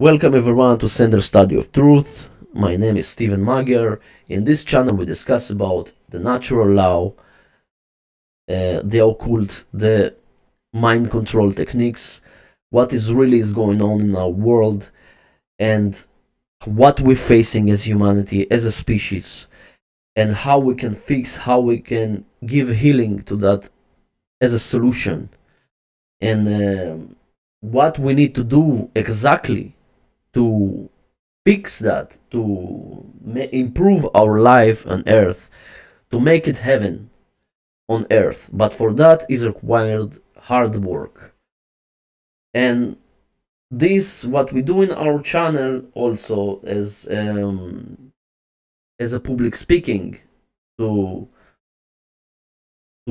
Welcome everyone to Center Study of Truth. My name is Steven Magyar. In this channel we discuss about the natural law, the occult, the mind control techniques, what is really going on in our world, and what we're facing as humanity, as a species, and how we can fix, how we can give healing to that as a solution, and what we need to do exactly to fix that, to improve our life on earth, to make it heaven on earth. But for that is required hard work. And this what we do in our channel also as a public speaking, to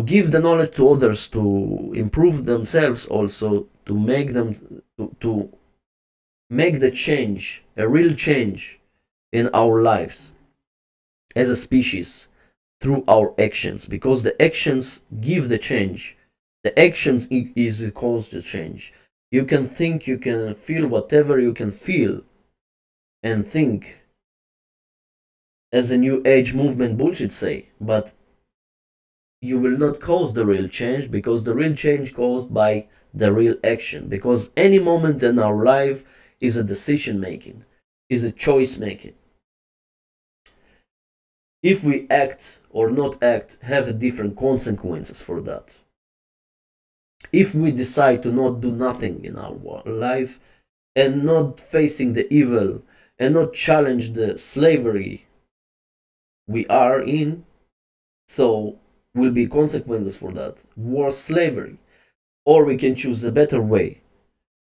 give the knowledge to others, to improve themselves, also to make them to make the change, a real change in our lives as a species through our actions, because the actions give the change. The actions is the cause to change. You can think, you can feel whatever you can feel and think, as a new age movement bullshit say, but you will not cause the real change, because the real change caused by the real action. Because any moment in our life is a decision making, is a choice making. If we act or not act, have different consequences for that. If we decide to not do nothing in our life and not facing the evil and not challenge the slavery we are in, so will be consequences for that, worse slavery. Or we can choose a better way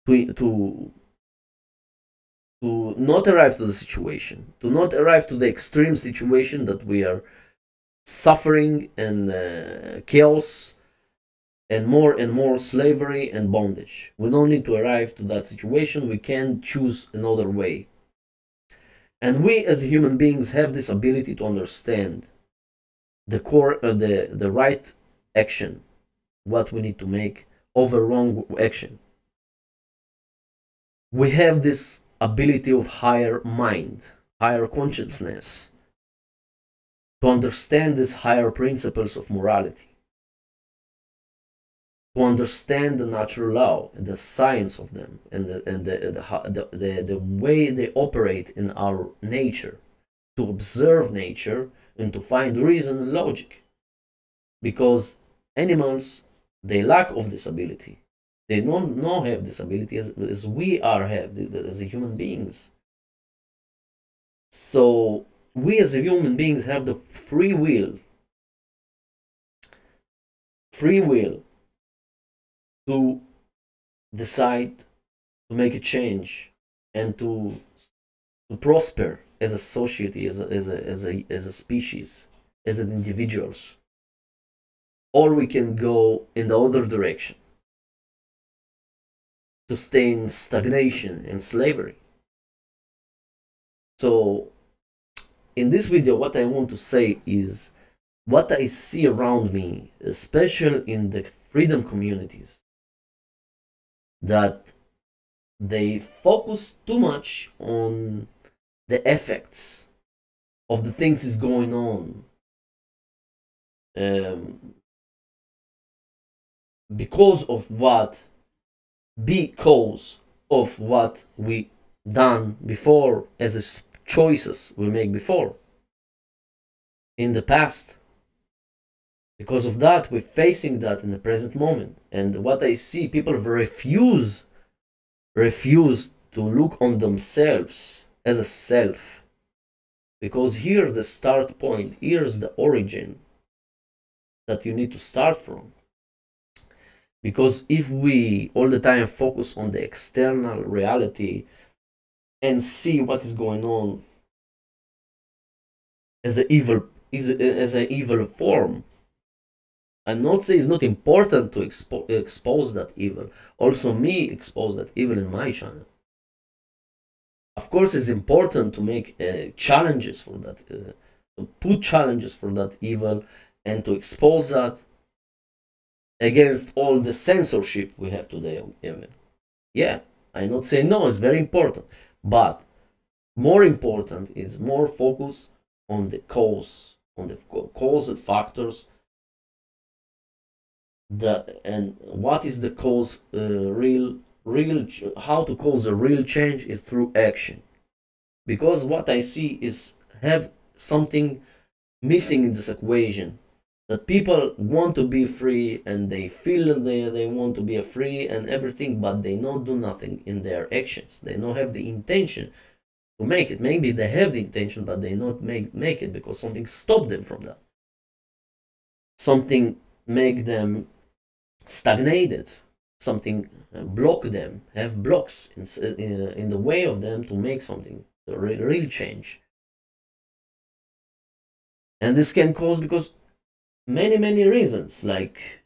to not arrive to the situation, to not arrive to the extreme situation that we are suffering and chaos and more slavery and bondage. We don't need to arrive to that situation. We can choose another way. And we as human beings have this ability to understand the core, the right action, what we need to make over wrong action. We have this ability of higher mind, higher consciousness, to understand these higher principles of morality, to understand the natural law and the science of them, and the way they operate in our nature, to observe nature and to find reason and logic. Because animals, they lack of this ability. They don't have this ability as we have as human beings. So we as human beings have the free will to decide to make a change and to prosper as a society, as a species, as individuals. Or we can go in the other direction, to stay in stagnation and slavery. So in this video, what I want to say is what I see around me, especially in the freedom communities, that they focus too much on the effects of the things is going on, because of what we done before, as choices we make before in the past. Because of that, we're facing that in the present moment. And what I see, people refuse to look on themselves as a self, because here's the start point, here's the origin that you need to start from. Because if we all the time focus on the external reality and see what is going on as an evil form, and not say it's not important to expose that evil. Also me expose that evil in my channel. Of course it's important to make challenges for that, to put challenges for that evil, and to expose that against all the censorship we have today on evil. Yeah, I not say no, it's very important. But more important is more focus on the cause, on the causal factors, and what is the cause, real how to cause a real change is through action. Because what I see is have something missing in this equation, that people want to be free and they feel they want to be free and everything, but they don't do nothing in their actions. They don't have the intention to make it. Maybe they have the intention, but they not make it because something stopped them from that. Something make them stagnated. Something block them, have blocks in the way of them to make something, a real change. And this can cause because many reasons, like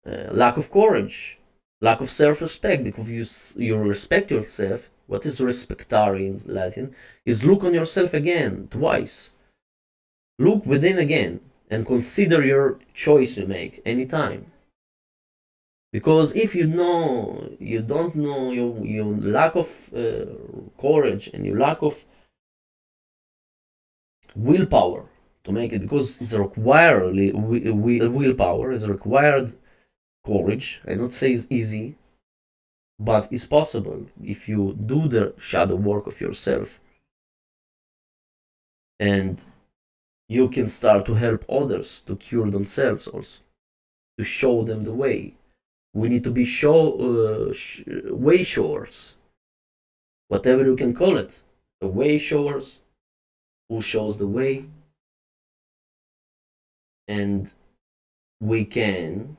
lack of courage, lack of self-respect, because you respect yourself. What is respectare in Latin? Is look on yourself again, twice. Look within again and consider your choice you make anytime. Because if you know, you don't know, you lack of courage and you lack of willpower to make it, because it's required willpower, is required courage. I don't say it's easy, but it's possible if you do the shadow work of yourself, and you can start to help others to cure themselves also, to show them the way. We need to be way showers, whatever you can call it, the way showers, who shows the way, and we can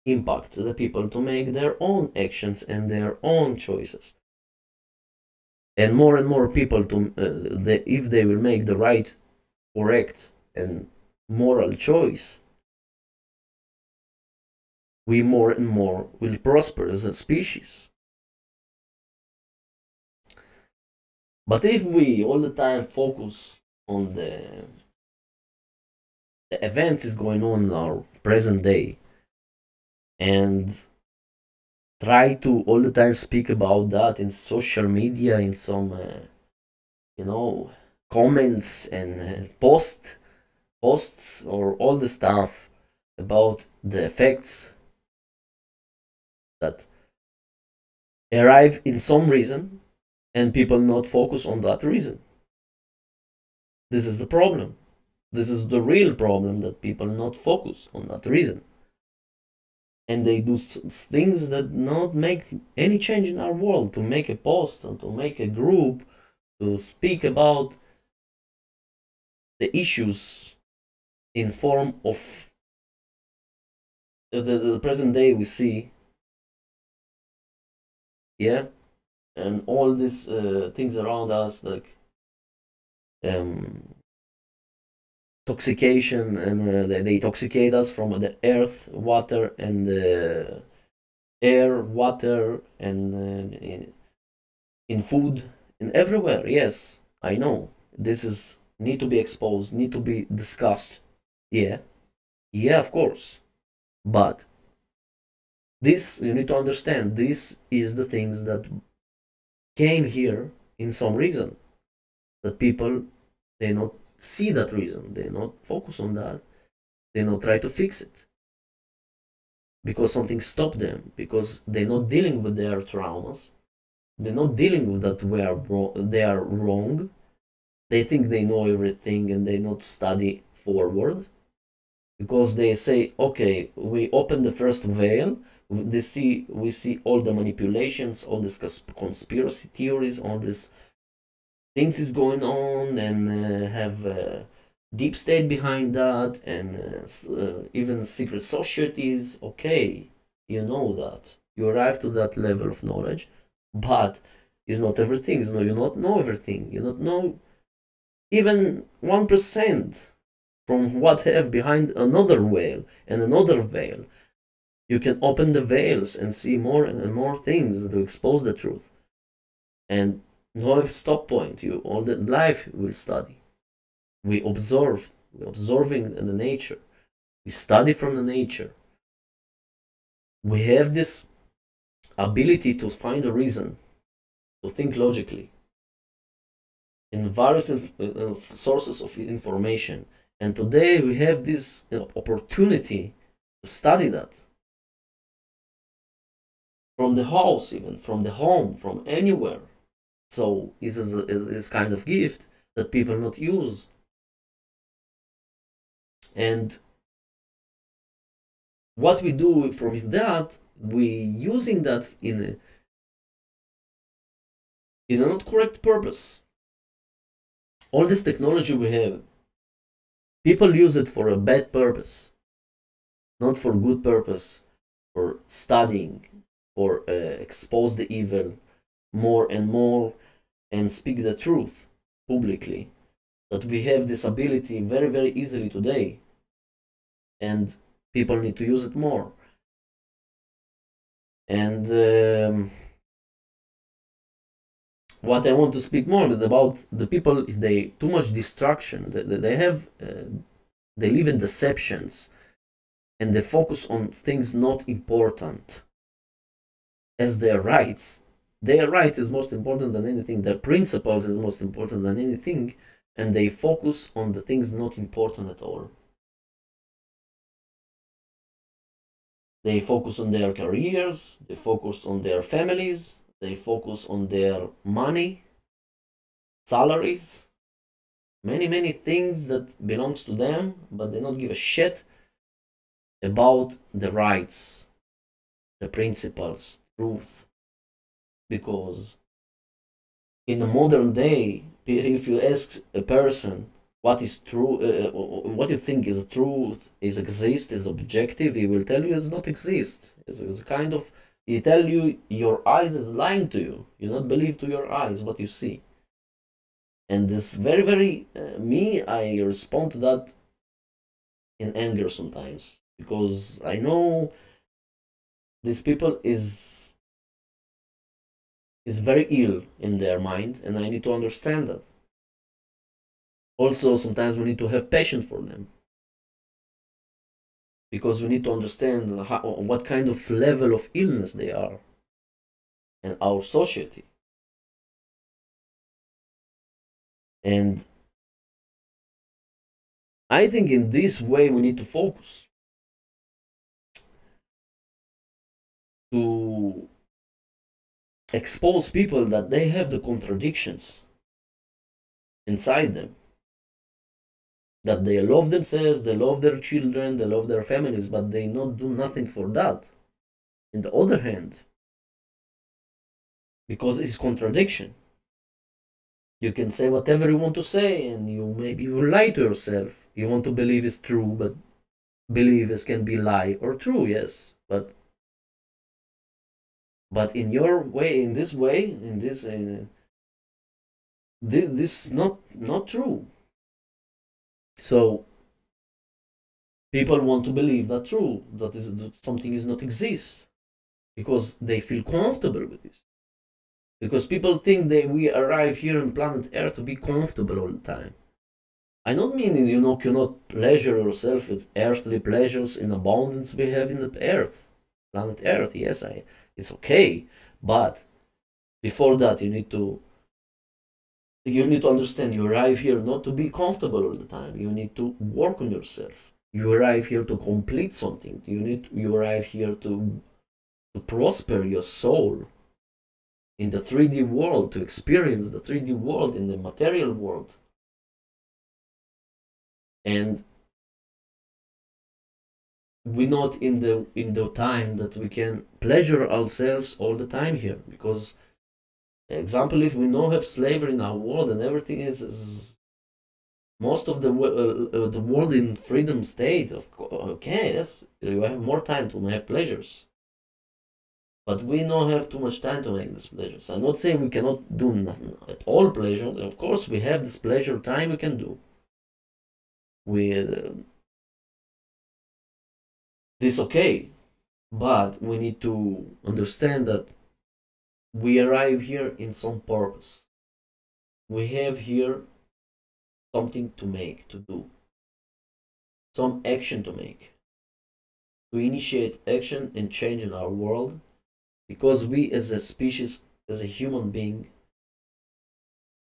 impact the people to make their own actions and their own choices. And more people to if they will make the right, correct, and moral choice, we more and more will prosper as a species. But if we all the time focus on the events is going on in our present day, and try to all the time speak about that in social media, in some comments and posts, or all the stuff about the effects that arrive in some reason, and people not focus on that reason. This is the problem. This is the real problem, that people not focus on that reason, and they do things that not make any change in our world, to make a post and to make a group to speak about the issues in form of the present day we see, yeah, and all these things around us, like toxication, and they toxicate us from the earth, water, and air, water, and in food, and everywhere. Yes, I know this is need to be exposed, need to be discussed. Yeah, of course, but this, you need to understand, this is the things that came here in some reason, that people, they not see that reason, they not focus on that, they not try to fix it, because something stopped them, because they're not dealing with their traumas, they're not dealing with that they are wrong, they think they know everything, and they not study forward, because they say, okay, we open the first veil, we see all the manipulations, all this conspiracy theories, all this things is going on, and have deep state behind that, and even secret societies. Okay, you know that, you arrive to that level of knowledge, but it's not everything. You not know everything. You not know even 1% from what have behind another veil and another veil. You can open the veils and see more and more things to expose the truth, and no have stop point. You all the life will study. We're observing the nature. We study from the nature. We have this ability to find a reason, to think logically. in various sources of information. And today we have this opportunity to study that from the house, even from the home, from anywhere. So this kind of gift that people not use. And what we do from that, we using that in a not correct purpose. All this technology we have, people use it for a bad purpose, not for good purpose, for studying, for expose the evil more and more and speak the truth publicly. That we have this ability very, very easily today, and people need to use it more. And what I want to speak more is about the people. They too much distraction. They have they live in deceptions, and they focus on things not important as their rights. Their rights is most important than anything. Their principles is most important than anything, and they focus on the things not important at all. They focus on their careers, they focus on their families, they focus on their money, salaries, many things that belongs to them, but they don't give a shit about the rights, the principles, truth. Because in the modern day, if you ask a person what is true, what you think is truth, is exist, is objective, he will tell you it's not exist. It's a kind of, he tell you your eyes is lying to you. You not believe to your eyes what you see. And this very me, I respond to that in anger sometimes, because I know these people is very ill in their mind, and I need to understand that. Also, sometimes we need to have patience for them, because we need to understand what kind of level of illness they are in our society. And I think in this way we need to focus to expose people that they have the contradictions inside them, that they love themselves, they love their children, they love their families, but they not do nothing for that. On the other hand, because it's contradiction, you can say whatever you want to say, and you maybe will lie to yourself. You want to believe it's true, but believe it can be lie or true, yes, but in your way, in this way, in this this is not true. So people want to believe that true, that something is not exist, because they feel comfortable with this. Because people think that we arrive here on planet Earth to be comfortable all the time. I don't mean cannot pleasure yourself with earthly pleasures in abundance we have in the Earth, planet Earth. Yes, it's okay, but before that you need to understand you arrive here not to be comfortable all the time. You need to work on yourself. You arrive here to complete something. You arrive here to prosper your soul in the 3D world, to experience the 3D world in the material world. And we're not in the time that we can pleasure ourselves all the time here, because example, if we don't have slavery in our world and everything is most of the world in freedom state, okay, yes, you have more time to have pleasures, but we don't have too much time to make these pleasures. I'm not saying we cannot do nothing at all pleasure. Of course we have this pleasure time we can do. This okay, but we need to understand that we arrive here in some purpose. We have here something to make, to do, some action to make, to initiate action and change in our world, because we as a species, as a human being,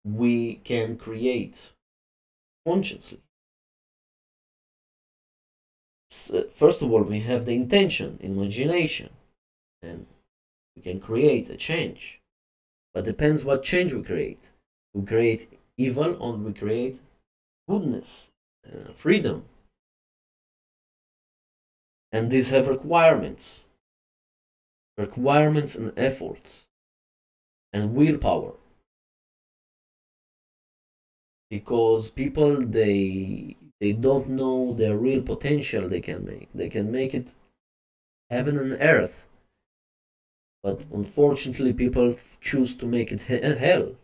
we can create consciously. First of all, we have the intention, imagination, and we can create a change. But depends what change we create. We create evil or we create goodness, freedom. And these have requirements and efforts and willpower. Because people, they don't know their real potential they can make. They can make it heaven and earth. But unfortunately, people choose to make it hell.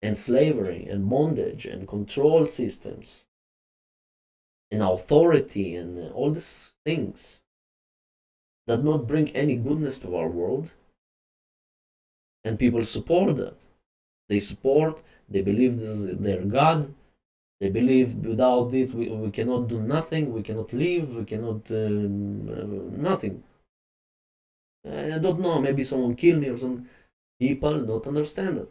And slavery and bondage and control systems and authority and all these things that not bring any goodness to our world. And people support that. They believe this is their God. They believe without it we cannot do nothing, we cannot live, we cannot nothing. I don't know, maybe someone kill me or some. People don't understand it.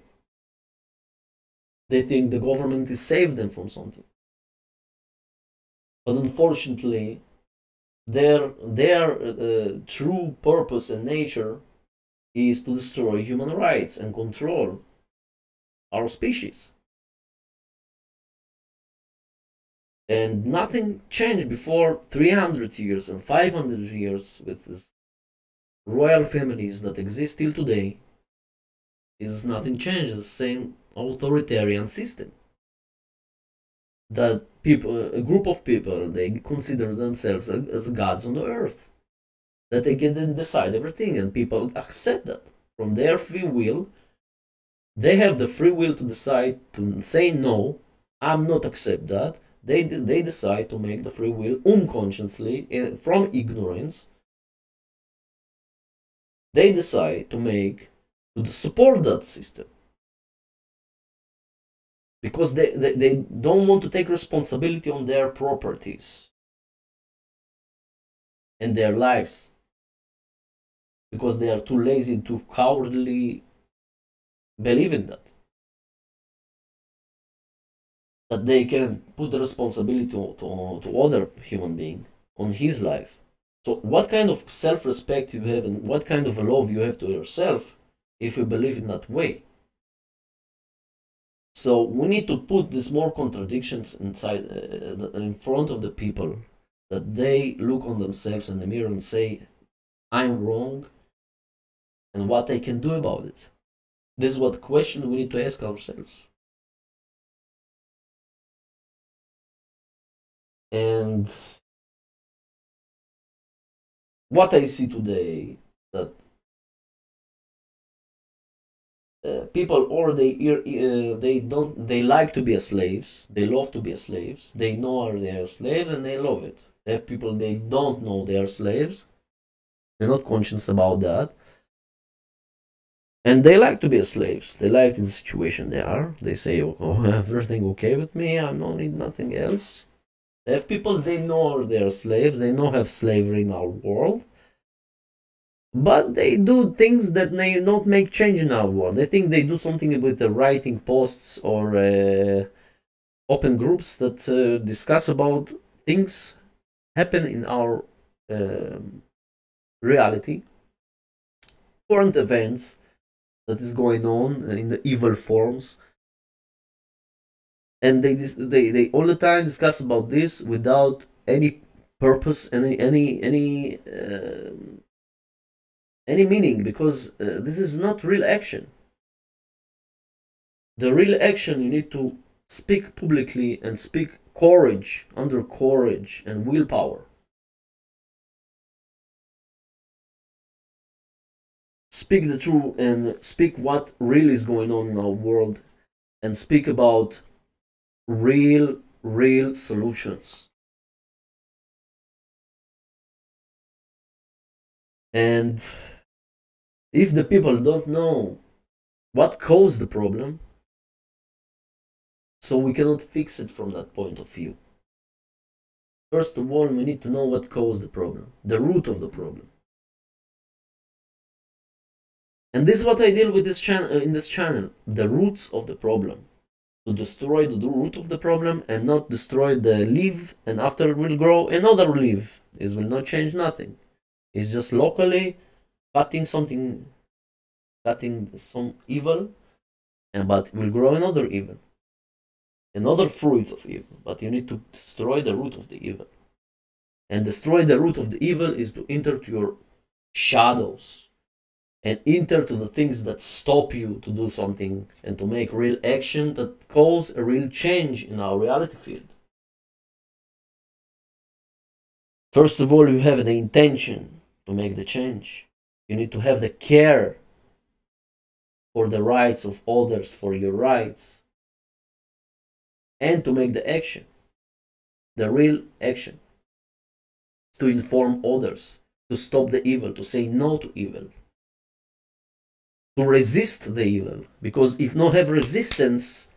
They think the government is saved them from something. But unfortunately, their true purpose and nature is to destroy human rights and control our species. And nothing changed before 300 years and 500 years with these royal families that exist till today. Is nothing changed, the same authoritarian system. That people, a group of people, they consider themselves as gods on the earth. That they can decide everything, and people accept that from their free will. They have the free will to decide to say no. I'm not accept that. They decide to make the free will unconsciously from ignorance. They decide to support that system because they don't want to take responsibility on their properties and their lives because they are too lazy to cowardly believe in that they can put the responsibility to other human being on his life. So what kind of self-respect you have and what kind of a love you have to yourself if you believe in that way? So we need to put these more contradictions inside in front of the people, that they look on themselves in the mirror and say, I'm wrong, and what I can do about it. This is what question we need to ask ourselves. And what I see today, that people, or they like to be slaves, they love to be slaves, they know they are slaves and they love it. They have people, they don't know they are slaves, they're not conscious about that, and they like to be slaves. They like the situation they are. They say, oh, everything okay with me, I don't need nothing else. They have people, they know they are slaves, they know have slavery in our world, but they do things that may not make change in our world. They think they do something with the writing posts or open groups that discuss about things happen in our reality, current events that is going on in the evil forms, and they all the time discuss about this without any purpose, any meaning, because this is not real action. The real action, you need to speak publicly and speak courage, under courage and willpower. Speak the truth and speak what really is going on in our world, and speak about real solutions. And if the people don't know what caused the problem, so we cannot fix it from that point of view. First of all, we need to know what caused the problem, the root of the problem. And this is what I deal with this channel in this channel: the roots of the problem. To destroy the root of the problem and not destroy the leaf, and after it will grow another leaf. This will not change nothing. It's just locally cutting something, cutting some evil, and but it will grow another evil, another fruits of evil. But you need to destroy the root of the evil. And destroy the root of the evil is to enter to your shadows and enter to the things that stop you to do something and to make real action that cause a real change in our reality field. First of all, you have the intention to make the change. You need to have the care for the rights of others, for your rights, and to make the action, the real action, to inform others, to stop the evil, to say no to evil, to resist the evil, because if no have resistance,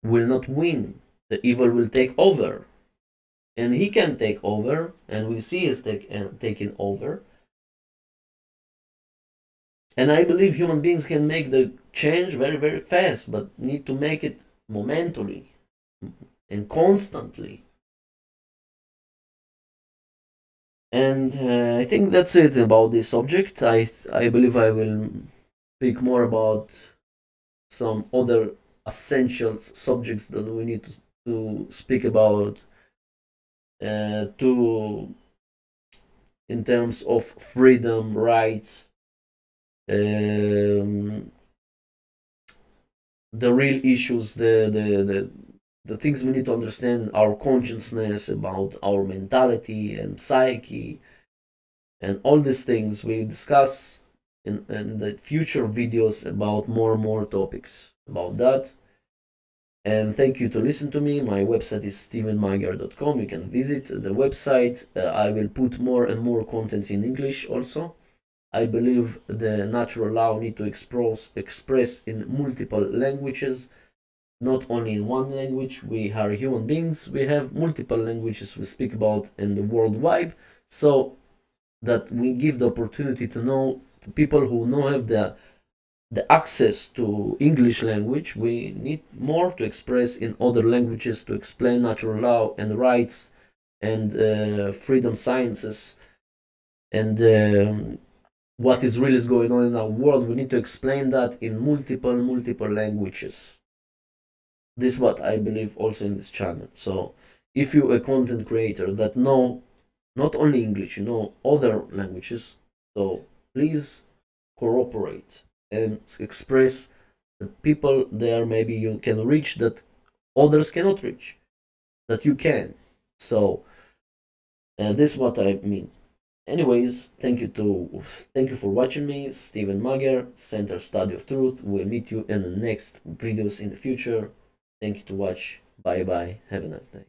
will not win. The evil will take over, and he can take over, and we see is taking over. And I believe human beings can make the change very, very fast, but need to make it momentarily and constantly. And I think that's it about this subject. I believe I will speak more about some other essential subjects that we need to speak about to in terms of freedom, rights, the real issues, the things we need to understand, our consciousness, about our mentality and psyche, and all these things we discuss in the future videos about more and more topics about that. And thank you to listen to me. My website is stevenmager.com. You can visit the website. I will put more and more content in English also. I believe the natural law need to express in multiple languages, not only in one language. We are human beings. We have multiple languages we speak about in the worldwide, so that we give the opportunity to know to people who don't have the access to English language. We need more to express in other languages to explain natural law and rights and freedom sciences and what is really going on in our world. We need to explain that in multiple languages. This is what I believe also in this channel. So if you're a content creator that know not only English, you know other languages, so please cooperate and express the people there maybe you can reach that others cannot reach, that you can. So this is what I mean. Anyways, thank you for watching me. Steven Mager, Center Study of Truth. We'll meet you in the next videos in the future. Thank you to watch. Bye bye. Have a nice day.